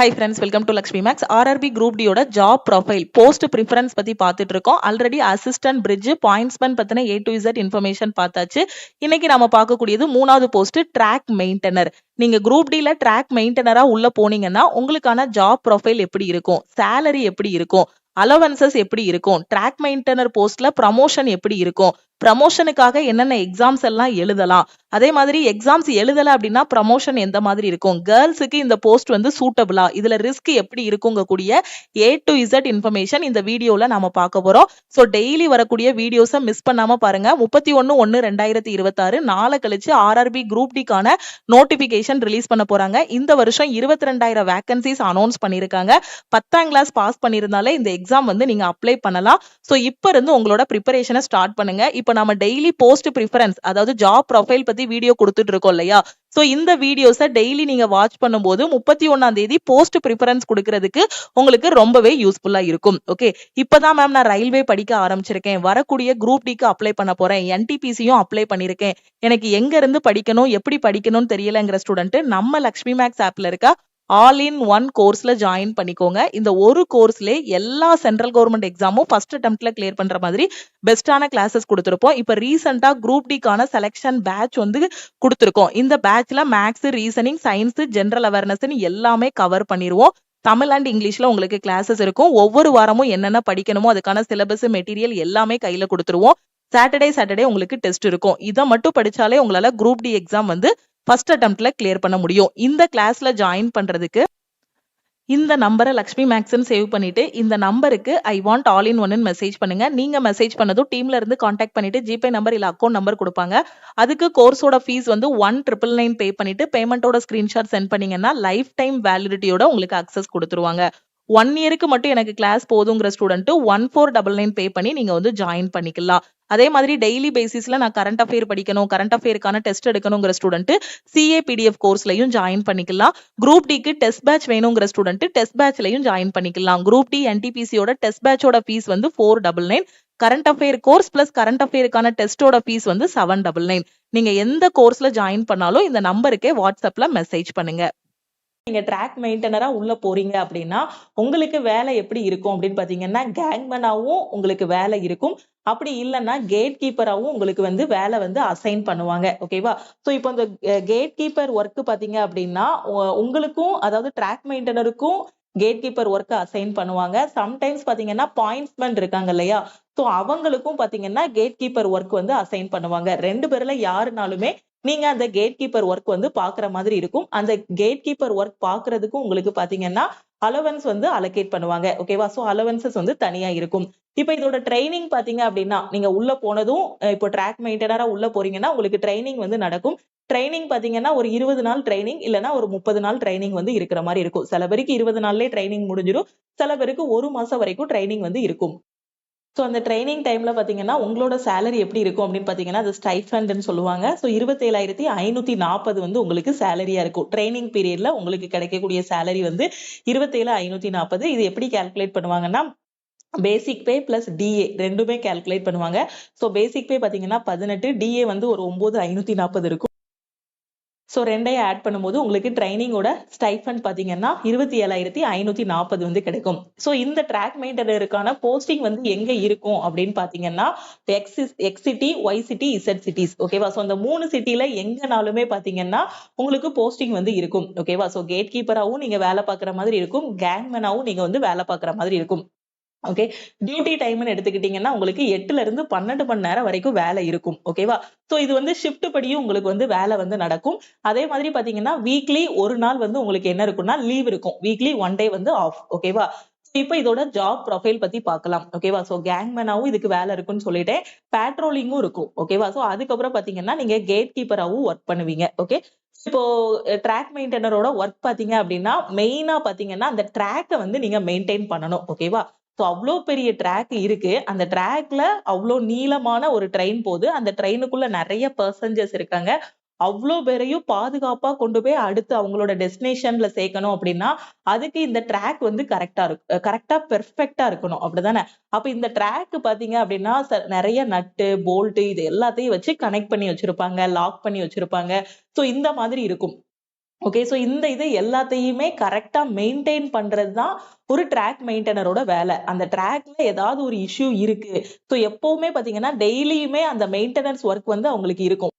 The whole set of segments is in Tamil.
Hi friends, welcome to Lakshmi Max. RRB Group D யோட ஜாப் ப்ரொஃபைல் போஸ்ட் ப்ரிஃபரன்ஸ் பத்தி பார்த்துட்டு இருக்கோம். ஆல்ரெடி அசிஸ்டன்ட் பிரிட்ஜ் பாயிண்ட்ஸ்மேன் பத்தின A to Z இன்ஃபர்மேஷன் பார்த்தாச்சு. இன்னைக்கு நாம பார்க்கக்கூடியது மூணாவது போஸ்ட் ட்ராக் மெயின்டெனர். நீங்க குரூப் டில ட்ராக் மெயின்டெனரா உள்ள போனீங்கன்னா உங்களுக்கான ஜாப் ப்ரொஃபைல் எப்படி இருக்கும், சேலரி எப்படி இருக்கும், அலவன்சஸ் எப்படி இருக்கும், ட்ராக் மெயின்டெனர் போஸ்ட்ல ப்ரமோஷன் எப்படி இருக்கும், ப்ரமோஷனுக்காக என்னென்ன எக்ஸாம்ஸ் எல்லாம் எழுதலாம், அதே மாதிரி எக்ஸாம்ஸ் எழுதல அப்படின்னா ப்ரமோஷன் எந்த மாதிரி இருக்கும், கேர்ள்ஸுக்கு இந்த போஸ்ட் வந்து சூட்டபிளா, இதுல ரிஸ்க் எப்படி இருக்குங்க கூடிய A to Z இன்ஃபர்மேஷன் இந்த வீடியோல நாம பார்க்க போறோம். ஸோ டெய்லி வரக்கூடிய வீடியோஸை மிஸ் பண்ணாம பாருங்க. 31/1/2026 நாளை கழிச்சு RRB குரூப் டிக்கான நோட்டிபிகேஷன் ரிலீஸ் பண்ண போறாங்க. இந்த வருஷம் 22,000 வேகன்சிஸ் அனௌன்ஸ் பண்ணிருக்காங்க. 10ஆம் கிளாஸ் பாஸ் பண்ணிருந்தாலே இந்த எக்ஸாம் வந்து நீங்க அப்ளை பண்ணலாம். ஸோ இப்ப இருந்து உங்களோட ப்ரிப்பரேஷனை ஸ்டார்ட் பண்ணுங்க. இப்ப நம்ம டெய்லி போஸ்ட் ப்ரிஃபரன்ஸ் அதாவது ஜாப் ப்ரொஃபைல் பத்தி வீடியோ கொடுத்துட்டு இருக்கோம் இல்லையா? சோ இந்த வீடியோஸை டெய்லி நீங்க வாட்ச் பண்ணும்போது 31ஆம் தேதி போஸ்ட் ப்ரிஃபரன்ஸ் கொடுக்கறதுக்கு உங்களுக்கு ரொம்பவே யூஸ்ஃபுல்லா இருக்கும். ஓகே, இப்பதான் மேம் நான் ரயில்வே படிக்க ஆரம்பிச்சிருக்கேன், வரக்கூடிய குரூப் டிக்கு அப்ளை பண்ண போறேன், NTPCயும் அப்ளை பண்ணிருக்கேன், எனக்கு எங்க இருந்து படிக்கணும் எப்படி படிக்கணும்னு தெரியலங்கிற ஸ்டூடெண்ட் நம்ம லக்ஷ்மி மேக்ஸ் ஆப்ல இருக்க ஆல் இன் ஒன் கோர்ஸ்ல ஜாயின் பண்ணிக்கோங்க. இந்த ஒரு கோர்ஸ்ல எல்லா சென்ட்ரல் கவர்மெண்ட் எக்ஸாமும் ஃபர்ஸ்ட் அட்டெம்ப்ட்ல கிளியர் பண்ற மாதிரி பெஸ்டான கிளாஸஸ் கொடுத்திருப்போம். இப்ப ரீசெண்டா குரூப் டிக்கான செலக்ஷன் பேட்ச் வந்து கொடுத்திருக்கோம். இந்த பேட்ச்ல maths, reasoning, science, general awareness எல்லாமே கவர் பண்ணிடுவோம். தமிழ் அண்ட் இங்கிலீஷ்ல உங்களுக்கு கிளாஸஸ் இருக்கும். ஒவ்வொரு வாரமும் என்னென்ன படிக்கணுமோ அதுக்கான சிலபஸ் மெட்டீரியல் எல்லாமே கையில கொடுத்துருவோம். சாட்டர்டே உங்களுக்கு டெஸ்ட் இருக்கும். இதை மட்டும் படிச்சாலே உங்களால குரூப் டி எக்ஸாம் வந்து ஃபர்ஸ்ட் அட்டெம்ப்ட்ல கிளியர் பண்ண முடியும். இந்த கிளாஸ்ல ஜாயின் பண்றதுக்கு இந்த நம்பரை லக்ஷ்மி மேக்ஸ்ன்னு சேவ் பண்ணிட்டு இந்த நம்பருக்கு ஐ வாண்ட் ஆல் இன் ஒன்னு மெசேஜ் பண்ணுங்க. நீங்க மெசேஜ் பண்ணதும் டீம்ல இருந்து கான்டாக்ட் பண்ணிட்டு ஜிபே நம்பர் இல்ல அக்கௌண்ட் நம்பர் கொடுப்பாங்க. அதுக்கு கோர்ஸோட ஃபீஸ் வந்து 1,999 பே பண்ணிட்டு பேமெண்டோட ஸ்கிரீன்ஷாட் சென்ட் பண்ணீங்கன்னா லைஃப் டைம் வேலிடிட்டியோட உங்களுக்கு அக்சஸ் கொடுத்துருவாங்க. 1 இயருக்கு மட்டும் எனக்கு கிளாஸ் போதுங்கிற ஸ்டூடெண்ட் 1,499 பே பண்ணி நீங்க வந்து ஜாயின் பண்ணிக்கலாம். அதே மாதிரி டெய்லி பேசிஸ்ல நான் கரண்ட் அஃபேர் படிக்கணும், கரண்ட் அஃபேருக்கான டெஸ்ட் எடுக்கணுங்கிற ஸ்டூடெண்ட் CA PDF கோர்ஸ்லயும் ஜாயின் பண்ணிக்கலாம். குரூப் டிக்கு டெஸ்ட் பேட்ச் வேணுங்கிற ஸ்டூடெண்ட் டெஸ்ட் பேட்ச்லயும் ஜாயின் பண்ணிக்கலாம். குரூப் டி NTPCயோட டெஸ்ட் பேட்சோட ஃபீஸ் வந்து 499, current affair course plus current அஃபேருக்கான டெஸ்டோட ஃபீஸ் வந்து 799. நீங்க எந்த கோர்ஸ்ல ஜாயின் பண்ணாலும் இந்த நம்பருக்கே வாட்ஸ்அப்ல மெசேஜ் பண்ணுங்க. நீங்க ட்ராக் மெயின்டெனரா உள்ள போறீங்க அப்படின்னா உங்களுக்கு வேலை எப்படி இருக்கும் அப்படின்னு பாத்தீங்கன்னா, கேங்மேனாவும் உங்களுக்கு வேலை இருக்கும். அப்படி இல்லைன்னா கேட் கீப்பராவும் உங்களுக்கு வந்து வேலை வந்து அசைன் பண்ணுவாங்க. ஓகேவா? சோ இப்போ இந்த கேட் கீப்பர் ஒர்க் பாத்தீங்க அப்படின்னா உங்களுக்கும் அதாவது ட்ராக் மெயின்டெனருக்கும் கேட் கீப்பர் ஒர்க் அசைன் பண்ணுவாங்க. சம்டைம்ஸ் பாத்தீங்கன்னா பாயிண்ட்ஸ்மேன் இருக்காங்க இல்லையா? சோ அவங்களுக்கும் பாத்தீங்கன்னா கேட் கீப்பர் ஒர்க் வந்து அசைன் பண்ணுவாங்க. 2 பேர்ல யாருனாலுமே நீங்க அந்த கேட் கீப்பர் ஒர்க் வந்து பாக்குற மாதிரி இருக்கும். அந்த கேட் கீப்பர் ஒர்க் பாக்குறதுக்கும் உங்களுக்கு பாத்தீங்கன்னா அலவன்ஸ் வந்து அலோகேட் பண்ணுவாங்க. ஓகேவா? சோ அலவன்சஸ் வந்து தனியா இருக்கும். இப்ப இதோட ட்ரைனிங் பாத்தீங்க அப்படின்னா நீங்க உள்ள போனதும் இப்போ ட்ராக் மெயின்டெனரா உள்ள போறீங்கன்னா உங்களுக்கு ட்ரைனிங் வந்து நடக்கும். ட்ரைனிங் பாத்தீங்கன்னா ஒரு 20 நாள் ட்ரைனிங் இல்லைன்னா ஒரு 30 நாள் ட்ரைனிங் வந்து இருக்கிற மாதிரி இருக்கும். சில பேருக்கு 20 நாள்லயே ட்ரைனிங் முடிஞ்சிடும், சில பேருக்கு 1 மாசம் வரைக்கும் ட்ரைனிங் வந்து இருக்கும். சோ அந்த ட்ரைனிங் டைம்ல பாத்தீங்கன்னா உங்களோட சேலரி எப்படி இருக்கும் அப்படின்னு பாத்தீங்கன்னா அது ஸ்டைஃபண்ட்னு சொல்லுவாங்க. சோ 27,540 வந்து உங்களுக்கு சேலரியா இருக்கும். ட்ரைனிங் பீரியட்ல உங்களுக்கு கிடைக்கக்கூடிய சேலரி வந்து 27,540. இது எப்படி கால்குலேட் பண்ணுவாங்கன்னா பேசிக் பே பிளஸ் DA ரெண்டுமே கால்குலேட் பண்ணுவாங்க. சோ பேசிக் பே பாத்தீங்கன்னா 18, DA வந்து ஒரு 9,540 இருக்கும். சோ ரெண்டையும் ஆட் பண்ணும்போது உங்களுக்கு ட்ரைனிங்கோட ஸ்டைஃபண்ட் பாத்தீங்கன்னா 27,540 வந்து கிடைக்கும். சோ இந்த ட்ராக் மெயின்டெனருக்கான போஸ்டிங் வந்து எங்க இருக்கும் அப்படின்னு பாத்தீங்கன்னா X city, Y city, Z cities. ஓகேவா? சோ அந்த 3 சிட்டில எங்கனாலுமே பாத்தீங்கன்னா உங்களுக்கு போஸ்டிங் வந்து இருக்கும். ஓகேவா? சோ கேட் கீப்பராவும் நீங்க வேலை பாக்குற மாதிரி இருக்கும், கேங்மேனாவும் நீங்க வந்து வேலை பாக்குற மாதிரி இருக்கும். ஓகே, டியூட்டி டைம்னு எடுத்துக்கிட்டீங்கன்னா உங்களுக்கு 8ல இருந்து 12 மணி நேரம் வரைக்கும் வேலை இருக்கும். ஓகேவா? சோ இது வந்து ஷிஃப்ட் படியும் உங்களுக்கு வந்து வேலை வந்து நடக்கும். அதே மாதிரி பாத்தீங்கன்னா வீக்லி ஒரு நாள் வந்து உங்களுக்கு என்ன இருக்கும்னா லீவ் இருக்கும். வீக்லி 1 டே வந்து ஆஃப். ஓகேவா? இப்ப இதோட ஜாப் ப்ரொஃபைல் பத்தி பார்க்கலாம். ஓகேவா? சோ கேங்மேனாவும் இதுக்கு வேலை இருக்குன்னு சொல்லிட்டேன். பேட்ரோலிங்கும் இருக்கும். ஓகேவா? சோ அதுக்கப்புறம் பாத்தீங்கன்னா நீங்க கேட் கீப்பராவும் ஒர்க் பண்ணுவீங்க. ஓகே, இப்போ ட்ராக் மெயின்டெனரோட ஒர்க் பாத்தீங்க அப்படின்னா மெயினா பாத்தீங்கன்னா அந்த ட்ராக்கை வந்து நீங்க மெயின்டைன் பண்ணணும். ஓகேவா? சோ அவ்வளோ பெரிய ட்ராக் இருக்கு. அந்த ட்ராக்ல அவ்வளோ நீளமான ஒரு ட்ரெயின் போகுது. அந்த ட்ரெயினுக்குள்ள நிறைய பேசஞ்சர்ஸ் இருக்காங்க. அவ்வளோ பேரையும் பாதுகாப்பா கொண்டு போய் அடுத்து அவங்களோட டெஸ்டினேஷன்ல சேர்க்கணும் அப்படின்னா அதுக்கு இந்த ட்ராக் வந்து கரெக்டா பெர்ஃபெக்ட்டா இருக்கணும். அப்படிதானே? அப்ப இந்த ட்ராக் பாத்தீங்க அப்படின்னா நிறைய நட்டு போல்ட் இது எல்லாத்தையும் வச்சு கனெக்ட் பண்ணி வச்சிருப்பாங்க, லாக் பண்ணி வச்சிருப்பாங்க. சோ இந்த மாதிரி இருக்கும். ஓகே, ஸோ இந்த இது எல்லாத்தையுமே கரெக்டா மெயின்டைன் பண்றது தான் ஒரு ட்ராக் மெயின்டெனரோட வேலை. அந்த ட்ராக்ல ஏதாவது ஒரு இஷ்யூ இருக்கு. ஸோ எப்பவுமே பாத்தீங்கன்னா டெய்லியுமே அந்த மெயின்டெனன்ஸ் ஒர்க் வந்து அவங்களுக்கு இருக்கும்.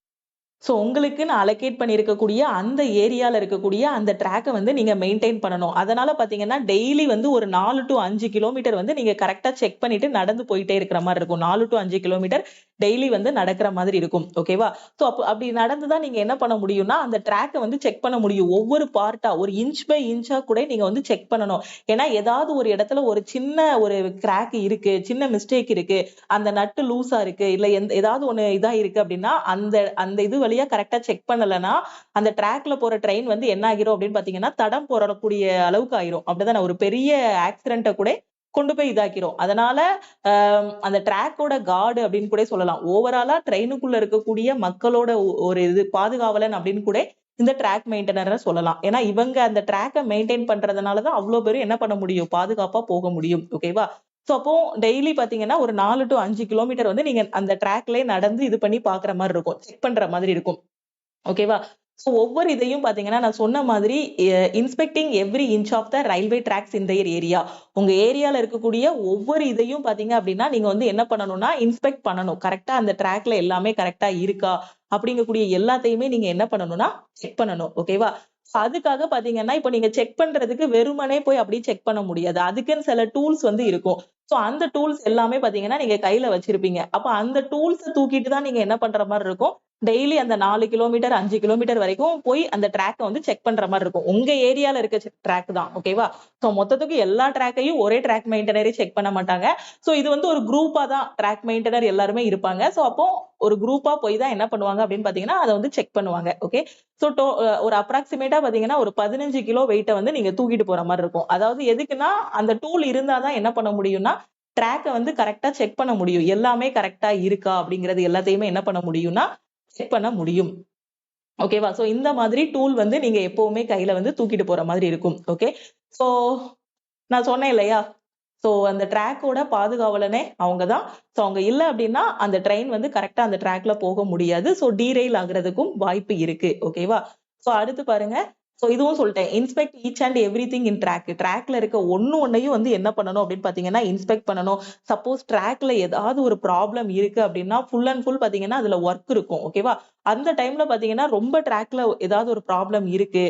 ஸோ உங்களுக்குன்னு அலோகேட் பண்ணியிருக்கக்கூடிய அந்த ஏரியால இருக்கக்கூடிய அந்த ட்ராக்க வந்து நீங்க மெயின்டெயின் பண்ணணும். அதனால பார்த்தீங்கன்னா, டெய்லி வந்து ஒரு 4 டூ 5 கிலோமீட்டர் வந்து நீங்க கரெக்ட்டா செக் பண்ணிட்டு நடந்து போயிட்டே இருக்கிற மாரி இருக்கும். 4 டூ 5 கிலோமீட்டர் டெய்லி வந்து நடக்கிற மாதிரி இருக்கும். ஓகேவா? ஸோ அப்படி நடந்து தான் நீங்க என்ன பண்ண முடியும்னா, அந்த ட்ராக்க வந்து செக் பண்ண முடியும். ஒவ்வொரு பார்ட்டா ஒரு இன்ச் பை இன்ச்சா கூட நீங்க வந்து செக் பண்ணணும். ஏன்னா, ஏதாவது ஒரு இடத்துல ஒரு சின்ன ஒரு கிராக் இருக்கு, சின்ன மிஸ்டேக் இருக்கு, அந்த நட்டு லூஸா இருக்கு, இல்ல ஏதாவது ஒண்ணு இதா இருக்கு அப்படின்னா, அந்த அந்த இது வழியா கரெக்ட்டா செக் பண்ணலன்னா, அந்த ட்ராக்ல போற ட்ரெயின் வந்து என்ன ஆகிரும் அப்படின்னு பார்த்தீங்கன்னா, தடம் புரளக்கூடிய அளவுக்கு ஆயிரும். அப்படிதானே? ஒரு பெரிய ஆக்சிடென்ட்ட கூட கொண்டு போய் இதாக்கிரும். அதனால அ அந்த ட்ராக்கோட கார்டு அப்படின்னு கூட சொல்லலாம். ஓவராலா ட்ரெயினுக்குள்ள இருக்கக்கூடிய மக்களோட ஒரு இது பாதுகாவலன் அப்படின்னு கூட இந்த ட்ராக் மெயின்டெனர சொல்லலாம். ஏன்னா இவங்க அந்த ட்ராக்க மெயின்டெயின் பண்றதுனால தான் அவ்ளோ பேரும் என்ன பண்ண முடியும்? பாதுகாப்பா போக முடியும். ஓகேவா? ஸோ அப்போ டெய்லி பார்த்தீங்கன்னா, ஒரு 4 டூ 5 கிலோமீட்டர் வந்து நீங்க அந்த ட்ராக்லயே நடந்து இது பண்ணி பார்க்குற மாரி இருக்கும். செக் பண்ற மாதிரி இருக்கும். ஓகேவா? ஸோ ஒவ்வொரு இதையும் பார்த்தீங்கன்னா, நான் சொன்ன மாதிரி inspecting every inch of the railway tracks in their area. உங்க ஏரியால இருக்கக்கூடிய ஒவ்வொரு இதையும் பார்த்தீங்க அப்படின்னா, நீங்க வந்து என்ன பண்ணணும்னா, இன்ஸ்பெக்ட் பண்ணணும். கரெக்ட்டா அந்த ட்ராக்ல எல்லாமே கரெக்ட்டா இருக்கா? அப்படிங்கக்கூடிய எல்லாத்தையுமே நீங்க என்ன பண்ணணும்னா, செக் பண்ணணும். ஓகேவா? அதுக்காக பார்த்தீங்கன்னா, இப்ப நீங்க செக் பண்றதுக்கு வெறுமனே போய் அப்படியே செக் பண்ண முடியாது. அதுக்குன்னு சில டூல்ஸ் வந்து இருக்கும். ஸோ அந்த டூல்ஸ் எல்லாமே பார்த்தீங்கன்னா, நீங்க கையில வச்சிருப்பீங்க. அப்ப அந்த டூல்ஸ தூக்கிட்டு தான் நீங்க என்ன பண்ற மாரி இருக்கும், டெய்லி அந்த 4 கிலோமீட்டர், 5 கிலோமீட்டர் வரைக்கும் போய் அந்த ட்ராக்க வந்து செக் பண்ற மாரி இருக்கும். உங்க ஏரியால இருக்க ட்ராக் தான். ஓகேவா? ஸோ மொத்தத்துக்கு எல்லா ட்ராக்கையும் ஒரே ட்ராக் மெயின்டெனரே செக் பண்ண மாட்டாங்க. ஸோ இது வந்து ஒரு குரூப்பா தான் ட்ராக் மெயின்டெனர் எல்லாருமே இருப்பாங்க. ஸோ அப்போ ஒரு குரூப்பா போய் தான் என்ன பண்ணுவாங்க அப்படின்னு பார்த்தீங்கன்னா, அத வந்து செக் பண்ணுவாங்க. ஓகே. ஸோ ஒரு அப்ராக்ஸிமேட்டா பார்த்தீங்கன்னா, ஒரு 15 கிலோ வெயிட்ட வந்து நீங்க தூக்கிட்டு போற மாரி இருக்கும். அதாவது எதுக்குன்னா, அந்த டூல் இருந்தா தான் என்ன பண்ண முடியும்னா, ட்ராக்க வந்து கரெக்ட்டா செக் பண்ண முடியும். எல்லாமே கரெக்ட்டா இருக்கா அப்படிங்கிறது எல்லாத்தையுமே என்ன பண்ண முடியும்னா, செக் பண்ண முடியும். ஓகேவா? சோ இந்த மாதிரி டூல் வந்து நீங்க எப்பவுமே கையில வந்து தூக்கிட்டு போற மாதிரி இருக்கும். ஓகே. சோ நான் சொன்னேன் இல்லையா? சோ அந்த ட்ராக்கோட பாதுகாவலனே அவங்க தான். சோ அவங்க இல்ல அப்டின்னா, அந்த ட்ரெயின் வந்து கரெக்ட்டா அந்த ட்ராக்ல போக முடியாது. சோ டீரெயில் ஆகுறதுக்கும் வாய்ப்பு இருக்கு. ஓகேவா? சோ அடுத்து பாருங்க. சோ இதுவும் சொல்ட்டேன். Inspect each and everything in track. ட்ராக்ல இருக்க ஒண்ணையும் வந்து என்ன பண்ணணும் அப்டின்னு பார்த்தீங்கன்னா, இன்ஸ்பெக்ட் பண்ணணும். சப்போஸ் ட்ராக்ல ஏதாவது ஒரு ப்ராப்ளம் இருக்கு அப்டின்னா, ஃபுல் அண்ட் ஃபுல் பார்த்தீங்கன்னா, அதுல வொர்க் இருக்கும். ஓகேவா? அந்த டைம்ல பார்த்தீங்கன்னா, ரொம்ப ட்ராக்ல ஏதாவது ஒரு ப்ராப்ளம் இருக்கு.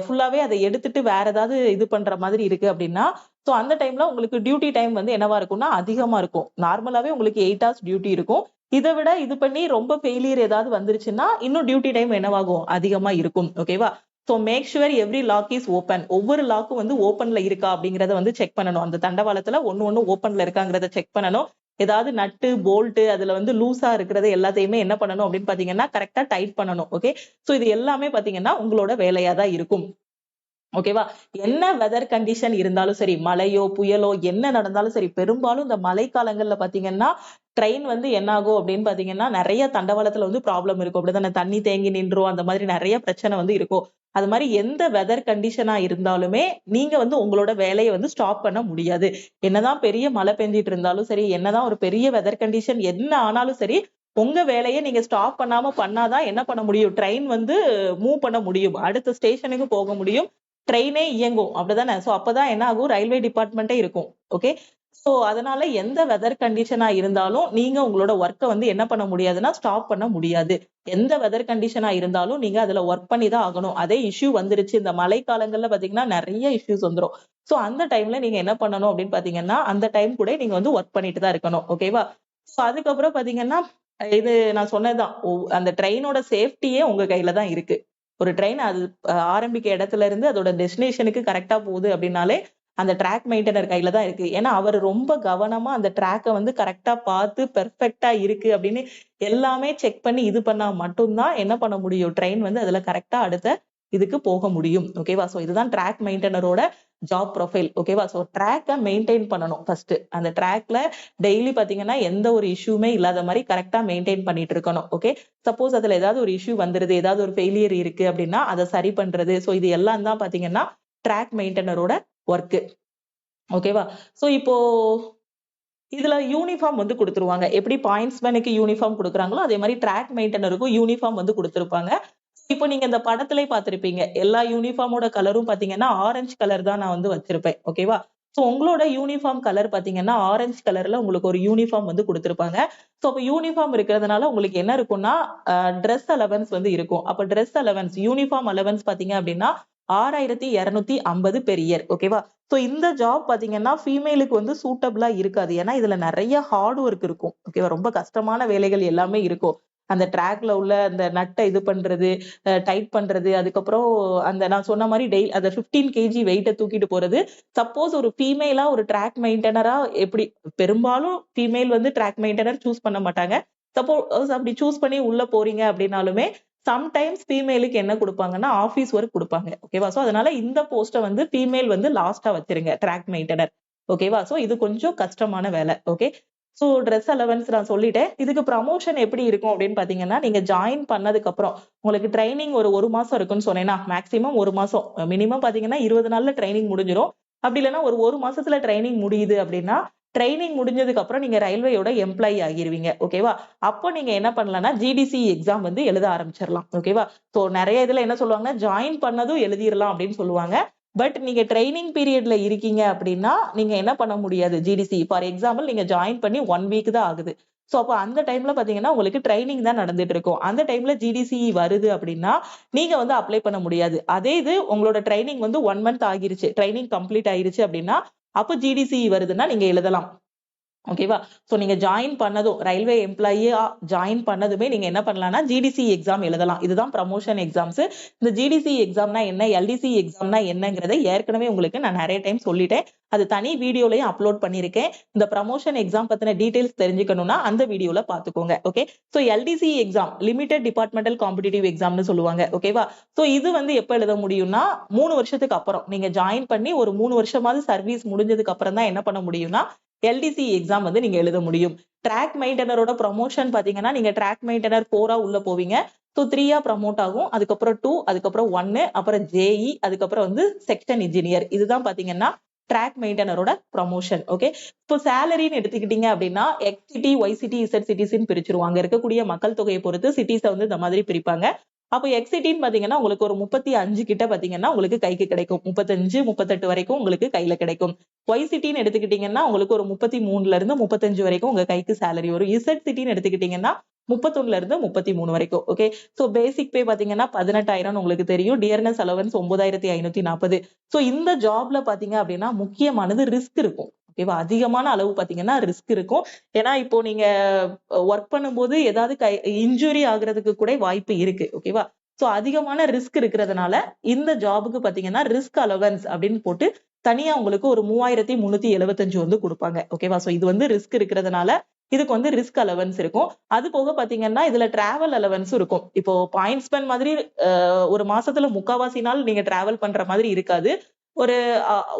ஃபுல்லாவே அத எடுத்துட்டு வேற ஏதாவது இது பண்ற மாதிரி இருக்கு அப்டின்னா, சோ அந்த டைம்ல உங்களுக்கு டியூட்டி டைம் வந்து என்னவா இருக்கும்னா, அதிகமா இருக்கும். நார்மலாவே உங்களுக்கு 8 ஹார்ஸ் டியூட்டி இருக்கும். இத விட இது பண்ணி ரொம்ப ஃபெயிலியர் ஏதாவது வந்துருச்சுன்னா, இன்னும் டியூட்டி டைம் என்னவாகும்? அதிகமா இருக்கும். ஓகேவா? So make sure every lock is open. ஒவ்வொரு லாக்கும் வந்து ஓப்பன்ல இருக்கா அப்படிங்கிறத வந்து செக் பண்ணணும். அந்த தண்டவாளத்துல ஒண்ணு ஓப்பன்ல இருக்காங்கிறத செக் பண்ணணும். ஏதாவது நட்டு, போல்ட் அதுல வந்து லூஸா இருக்கிறது எல்லாத்தையுமே என்ன பண்ணணும் அப்படின்னு பார்த்தீங்கன்னா, கரெக்ட்டா டைட் பண்ணணும். ஓகே. சோ இது எல்லாமே பார்த்தீங்கன்னா, உங்களோட வேலையா தான் இருக்கும். ஓகேவா? என்ன வெதர் கண்டிஷன் இருந்தாலும் சரி, மழையோ, புயலோ என்ன நடந்தாலும் சரி, பெரும்பாலும் இந்த மழைக்காலங்கள்ல பார்த்தீங்கன்னா, ட்ரெயின் வந்து என்ன ஆகும் அப்படின்னு பார்த்தீங்கன்னா, நெறைய தண்டவாளத்துல வந்து ப்ராப்ளம் இருக்கும். அப்படிதானே? தண்ணி தேங்கி நின்றும். அந்த மாதிரி நெறைய பிரச்சனை வந்து இருக்கும். அது மாரி எந்த வெதர் கண்டிஷனா இருந்தாலுமே, நீங்க வந்து உங்களோட வேலைய வந்து ஸ்டாப் பண்ண முடியாது. என்னதான் பெரிய மழை பெஞ்சுட்டு இருந்தாலும் சரி, என்னதான் ஒரு பெரிய வெதர் கண்டிஷன் என்ன ஆனாலும் சரி, உங்க வேலைய நீங்க ஸ்டாப் பண்ணாம பண்ணா தான் என்ன பண்ண முடியும்? ட்ரெயின் வந்து மூவ் பண்ண முடியும். அடுத்த ஸ்டேஷனுக்கு போக முடியும். ட்ரெயினே இயங்கும். அப்படிதானே? சோ அப்பதான் என்ன ஆகும்? ரயில்வே டிபார்ட்மெண்ட்டே இருக்கும். ஓகே. சோ அதனால எந்த வெதர் கண்டிஷனா இருந்தாலும், நீங்க உங்களோட வொர்க்க வந்து என்ன பண்ண முடியாதுன்னா, ஸ்டாப் பண்ண முடியாது. எந்த வெதர் கண்டிஷனா இருந்தாலும், நீங்க அதுல வொர்க் பண்ணி தான் ஆகணும். அதே இஷ்யூ வந்துருச்சு. இந்த மழை காலங்கள்ல பார்த்தீங்கன்னா, நெறைய இஷ்யூஸ் வந்துரும். சோ அந்த டைம்ல நீங்க என்ன பண்ணணும் அப்படின்னு பார்த்தீங்கன்னா, அந்த டைம் கூட நீங்க வந்து வொர்க் பண்ணிட்டு தான் இருக்கணும். ஓகேவா? சோ அதுக்கப்புறம் பார்த்தீங்கன்னா, இது நான் சொன்னதுதான். அந்த ட்ரெயினோட சேஃப்டியே உங்க கையில தான் இருக்கு. ஒரு ட்ரெயின் அது ஆரம்பிக்க இடத்துல இருந்து அதோட டெஸ்டினேஷனுக்கு கரெக்ட்டா போகுது அப்படின்னாலே, அந்த ட்ராக் மெயின்டெனர் கையில தான் இருக்கு. ஏன்னா, அவரு ரொம்ப கவனமா அந்த ட்ராக்க வந்து கரெக்ட்டா பார்த்து பெர்ஃபெக்ட்டா இருக்கு அப்படின்னு எல்லாமே செக் பண்ணி இது பண்ணா மட்டும் தான் என்ன பண்ண முடியும்? ட்ரெயின் வந்து அதுல கரெக்ட்டா அடுத்த இதுக்கு போக முடியும். ஓகேவா? சோ இதுதான் ட்ராக் மெயின்டெனரோட ஜாப் ப்ரொஃபைல். ஓகேவா? சோ ட்ராக்க மெயின்டெயின் பண்ணணும் ஃபர்ஸ்ட்டு. அந்த ட்ராக்ல டெய்லி பார்த்தீங்கன்னா, எந்த ஒரு இஷ்யூமே இல்லாத மாரி கரெக்ட்டா மெயின்டெயின் பண்ணிட்டு இருக்கணும். ஓகே. சப்போஸ் அதுல ஏதாவது ஒரு இஷ்யூ வந்துருது, ஏதாவது ஒரு ஃபெயிலியர் இருக்கு அப்படின்னா, அத சரி பண்றது. சோ இது எல்லாம் தான் பார்த்தீங்கன்னா, ட்ராக் மெயின்டெனரோட வொர்க்கு. ஓகேவா? சோ இப்போ இதுல யூனிஃபார்ம் வந்து குடுத்துருவாங்க. எப்படி பாயிண்ட்ஸ்மேனுக்கு யூனிஃபார்ம் குடுக்குறாங்களோ, அதே மாரி ட்ராக் மெயின்டெனருக்கும் யூனிஃபார்ம் வந்து குடுத்திருப்பாங்க. இப்போ நீங்க இந்த படத்திலே பார்த்திருப்பீங்க. எல்லா யூனிஃபார்மோட கலரும் பார்த்தீங்கன்னா, ஆரஞ்சு கலர் தான் நான் வந்து வச்சிருப்பேன். ஓகேவா? சோ உங்களோட யூனிஃபார்ம் கலர் பார்த்தீங்கன்னா, ஆரஞ்சு கலர்ல உங்களுக்கு ஒரு யூனிஃபார்ம் வந்து குடுத்திருப்பாங்க. சோ அப்ப யூனிஃபார்ம் இருக்கிறதுனால உங்களுக்கு என்ன இருக்கும்னா, டிரெஸ் அலவன்ஸ் வந்து இருக்கும். அப்ப டிரெஸ் அலவன்ஸ், யூனிஃபார்ம் அலவன்ஸ் பார்த்தீங்க அப்படின்னா, 6250 பெர் இயர். ஓகேவா? சோ இந்த ஜாப் பார்த்தீங்கன்னா, ஃபீமேலுக்கு வந்து சூட்டபிளா இருக்காது. ஏன்னா இதுல நெறைய ஹார்ட் ஒர்க் இருக்கும். ஓகேவா? ரொம்ப கஷ்டமான வேலைகள் எல்லாமே இருக்கும். அந்த ட்ராக்ல உள்ள அந்த நட்ட இது பண்றது, டைட் பண்றது, அதுக்கப்புறம் அந்த நான் சொன்ன மாரி அந்த 15 கேஜி வெயிட்ட தூக்கிட்டு போறது. சப்போஸ் ஒரு ஃபீமேலா ஒரு ட்ராக் மெயின்டெய்னரா எப்படி பெரும்பாலும் ஃபீமேல் வந்து ட்ராக் மெயின்டெய்னர் சூஸ் பண்ண மாட்டாங்க. சப்போஸ் அப்படி சூஸ் பண்ணி உள்ள போறீங்க அப்படின்னாலுமே, சம்டைம்ஸ் ஃபீமேலுக்கு என்ன குடுப்பாங்கன்னா, ஆஃபீஸ் ஒர்க் குடுப்பாங்க. ஓகேவா? சோ அதனால இந்த போஸ்ட்ட வந்து ஃபீமேல் வந்து லாஸ்ட்டா வச்சிருங்க. ட்ராக் மெயின்டெய்னர். ஓகேவா? சோ இது கொஞ்சம் கஷ்டமான வேலை. ஓகே. சோ டிரெஸ் அலவன்ஸ் நான் சொல்லிட்டேன். இதுக்கு ப்ரமோஷன் எப்படி இருக்கும் அப்படின்னு பார்த்தீங்கன்னா, நீங்க ஜாயின் பண்ணதுக்கு அப்புறம் உங்களுக்கு ட்ரெய்னிங் ஒரு 1 மாசம் இருக்குன்னு சொன்னேன்னா, மேக்ஸிமம் 1 மாசம். மினிமம் பார்த்தீங்கன்னா 20 நாள்ல ட்ரெய்னிங் முடிஞ்சிரும். அப்படி இல்லன்னா ஒரு 1 மாசத்துல ட்ரெய்னிங் முடியுது அப்படின்னா, ட்ரெய்னிங் முடிஞ்சதுக்கு அப்புறம் நீங்க ரயில்வேயோட எம்ப்ளாயி ஆகிருவீங்க. ஓகேவா? அப்போ நீங்க என்ன பண்ணலாம்னா, ஜிடிசி எக்ஸாம் வந்து எழுத ஆரம்பிச்சிரலாம். ஓகேவா? சோ நெறைய இதுல என்ன சொல்லுவாங்கன்னா, ஜாயின் பண்ணதும் எழுதிரலாம் அப்படின்னு சொல்லுவாங்க. பட் நீங்க ட்ரெய்னிங் பீரியட்ல இருக்கீங்க அப்படின்னா, நீங்க என்ன பண்ண முடியாது. ஜிடிசி ஃபார் எக்ஸாம்பிள் நீங்க ஜாயின் பண்ணி 1 வீக் தான் ஆகுது. சோ அப்ப அந்த டைம்ல பாத்தீங்கன்னா, உங்களுக்கு ட்ரெய்னிங் தான் நடந்துட்டு இருக்கும். அந்த டைம்ல ஜிடிசி வருது அப்படின்னா, நீங்க வந்து அப்ளை பண்ண முடியாது. அதே இது உங்களோட ட்ரெய்னிங் வந்து 1 மந்த் ஆகிருச்சு. ட்ரெய்னிங் கம்ப்ளீட் ஆயிருச்சு அப்படின்னா, அப்ப ஜிடிசி வருதுன்னா நீங்க எழுதலாம். ஓகேவா? சோ நீங்க ஜாயின் பண்ணதும் ரயில்வே எம்ப்ளாயியா ஜாயின் பண்ணதுமே நீங்க என்ன பண்ணலாம்னா, ஜிடிசி எக்ஸாம் எழுதலாம். இதுதான் ப்ரமோஷன் எக்ஸாம்ஸ். இந்த ஜிடிசி எக்ஸாம்னா என்ன? எல்டிசி எக்ஸாம்னா என்னங்கிறத ஏற்கனவே உங்களுக்கு நான் நெறைய டைம் சொல்லிட்டேன். அது தனி வீடியோலயும் அப்லோட் பண்ணியிருக்கேன். இந்த ப்ரமோஷன் எக்ஸாம் பத்தின டீடைல்ஸ் தெரிஞ்சுக்கணும்னா அந்த வீடியோல பாத்துக்கோங்க. Okay. So LDC exam limited departmental competitive எக்ஸாம்னு சொல்லுவாங்க. ஓகேவா? சோ இது வந்து எப்ப எழுத முடியும்னா, 3 வருஷத்துக்கு அப்புறம். நீங்க ஜாயின் பண்ணி ஒரு 3 வருஷமாவது சர்வீஸ் முடிஞ்சதுக்கு அப்புறம் தான் என்ன பண்ண முடியும்னா, எல்டிசி எக்ஸாம் வந்து நீங்க எழுத முடியும். ட்ராக் மெயின்டெய்னரோட ப்ரமோஷன் பாத்தீங்கன்னா, நீங்க ட்ராக் மெயின்டெய்னர் 4ஆ உள்ள போவீங்க. சோ 3ஆ ப்ரமோட் ஆகும். அதுக்கப்புறம் 2, அதுக்கப்புறம் 1, அப்புறம் ஜேஇ, அதுக்கப்புறம் வந்து செக்ஷன் இன்ஜினியர். இதுதான் பாத்தீங்கன்னா, ட்ராக் மெயின்டெய்னரோட ப்ரமோஷன். ஓகே. இப்போ சேலரின்னு எடுத்துக்கிட்டீங்க அப்படின்னா, X city, Y city, Z சிட்டிஸ்ன்னு பிரிச்சுருவாங்க. அங்க இருக்கக்கூடிய மக்கள் தொகையை பொறுத்து சிட்டிஸ வந்து இந்த மாதிரி பிரிப்பாங்க. அப்ப எக்ஸ் சிட்டின்னு பாத்தீங்கன்னா, உங்களுக்கு ஒரு 35 கிட்ட பாத்தீங்கன்னா, உங்களுக்கு கைக்கு கிடைக்கும். 35, 38 வரைக்கும் உங்களுக்கு கையில கிடைக்கும். ஒய் சிட்டின்னு எடுத்துக்கிட்டீங்கன்னா, உங்களுக்கு ஒரு 33ல இருந்து 35 வரைக்கும் உங்க கைக்கு சேலரி வரும். இசட் சிட்டின்னு எடுத்துக்கிட்டீங்கன்னா, 31ல இருந்து 33 வரைக்கும். ஓகே. சோ பேசிக் பே பாத்தீங்கன்னா 18,000 உங்களுக்கு தெரியும். Dearness allowance 9,540. சோ இந்த ஜாப்ல பாத்தீங்க அப்படின்னா, முக்கியமானது ரிஸ்க் இருக்கும். ஓகேவா? அதிகமான அளவு பாத்தீங்கன்னா ரிஸ்க் இருக்கும். ஏன்னா இப்போ நீங்க ஒர்க் பண்ணும்போது ஏதாவது இன்ஜுரி ஆகுறதுக்கு கூட வாய்ப்பு இருக்கு. ஓகேவா? சோ அதிகமான ரிஸ்க் இருக்கிறதுனால இந்த ஜாபுக்கு பாத்தீங்கன்னா ரிஸ்க் அலவன்ஸ் அப்படின்னு போட்டு தனியா உங்களுக்கு ஒரு 3,375 வந்து குடுப்பாங்க. ஓகேவா? சோ இது வந்து ரிஸ்க் இருக்கிறதுனால இதுக்கு வந்து ரிஸ்க் அலவன்ஸ் இருக்கும். அது போக பாத்தீங்கன்னா, இதுல டிராவல் அலவன்ஸும் இருக்கும். இப்போ பாயிண்ட்ஸ் பென் மாதிரி ஒரு மாசத்துல 3/4 நாள் நீங்க டிராவல் பண்ற மாதிரி இருக்காது. ஒரு